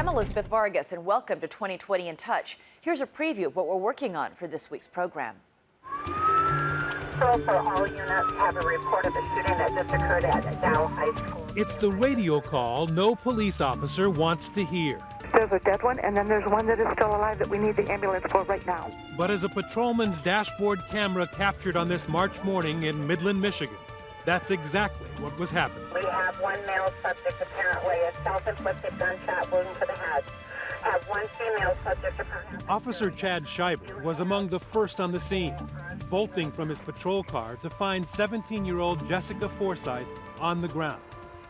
Elizabeth Vargas, and welcome to 2020 in Touch. Here's a preview of what we're working on for this week's program. For all units, have a report of a shooting that just occurred at Dow High School. It's the radio call no police officer wants to hear. There's a dead one, and then there's one that is still alive that we need the ambulance for right now. But as a patrolman's dashboard camera captured on this March morning in Midland, Michigan, that's exactly what was happening. We have one male subject, apparently a self-inflicted gunshot wound to the head. Have one female subject, apparently. Officer Chad Scheiber was among the first on the scene, bolting from his patrol car to find 17-year-old Jessica Forsyth on the ground.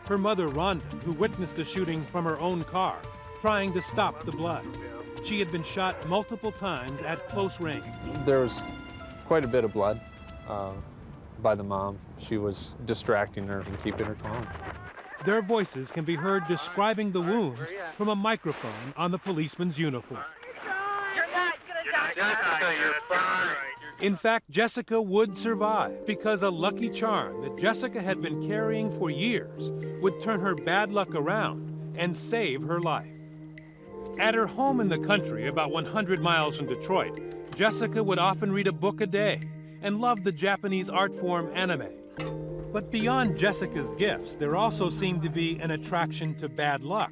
Her mother, Rhonda, who witnessed the shooting from her own car, trying to stop the blood. She had been shot multiple times at close range. There was quite a bit of blood by the mom. She was distracting her and keeping her calm. Their voices can be heard describing the wounds from a microphone on the policeman's uniform. You're not gonna die. Jessica, you're fine. In fact, Jessica would survive because a lucky charm that Jessica had been carrying for years would turn her bad luck around and save her life. At her home in the country, about 100 miles from Detroit, Jessica would often read a book a day and loved the Japanese art form anime. But beyond Jessica's gifts, there also seemed to be an attraction to bad luck.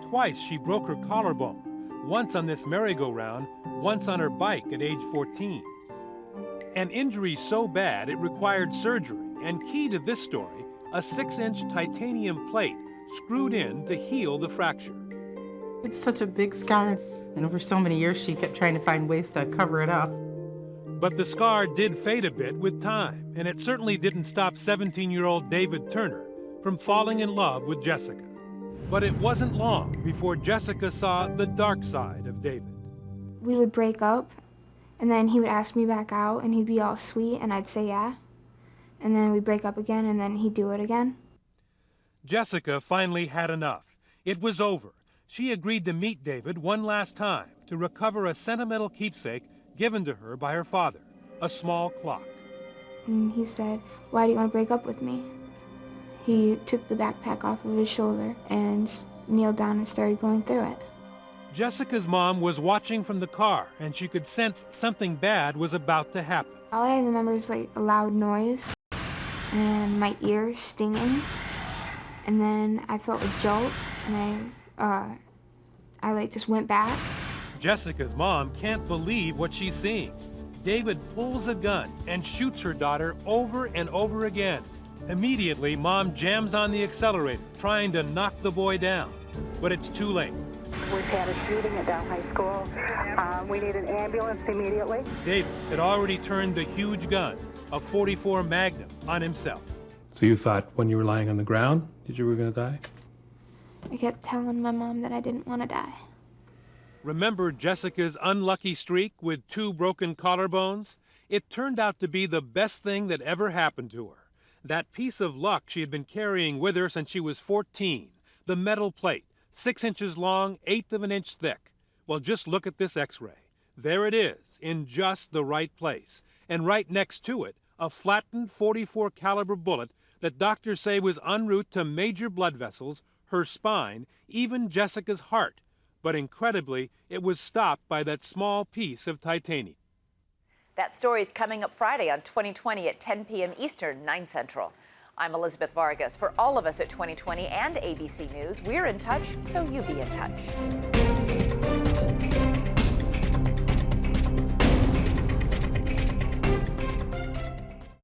Twice she broke her collarbone, once on this merry-go-round, once on her bike at age 14. An injury so bad it required surgery, and key to this story, a 6-inch titanium plate screwed in to heal the fracture. It's such a big scar, and over so many years she kept trying to find ways to cover it up. But the scar did fade a bit with time, and it certainly didn't stop 17-year-old David Turner from falling in love with Jessica. But it wasn't long before Jessica saw the dark side of David. We would break up, and then he would ask me back out, and he'd be all sweet, and I'd say yeah. And then we'd break up again, and then he'd do it again. Jessica finally had enough. It was over. She agreed to meet David one last time to recover a sentimental keepsake given to her by her father, a small clock. And he said, "Why do you want to break up with me?" He took the backpack off of his shoulder and kneeled down and started going through it. Jessica's mom was watching from the car, and she could sense something bad was about to happen. All I remember is like a loud noise and my ear stinging. And then I felt a jolt, and I like just went back. Jessica's mom can't believe what she's seeing. David pulls a gun and shoots her daughter over and over again. Immediately, mom jams on the accelerator, trying to knock the boy down. But it's too late. We've had a shooting at Dow High School. We need an ambulance immediately. David had already turned the huge gun, a .44 Magnum, on himself. So you thought when you were lying on the ground that you were going to die? I kept telling my mom that I didn't want to die. Remember Jessica's unlucky streak with 2 broken collarbones? It turned out to be the best thing that ever happened to her. That piece of luck she had been carrying with her since she was 14, the metal plate, 6 inches long, 1/8 of an inch thick. Well, just look at this x-ray. There it is, in just the right place. And right next to it, a flattened .44 caliber bullet that doctors say was en route to major blood vessels, her spine, even Jessica's heart. But incredibly, it was stopped by that small piece of titanium. That story is coming up Friday on 2020 at 10 p.m. Eastern, 9 Central. I'm Elizabeth Vargas. For all of us at 2020 and ABC News, we're in touch, so you be in touch.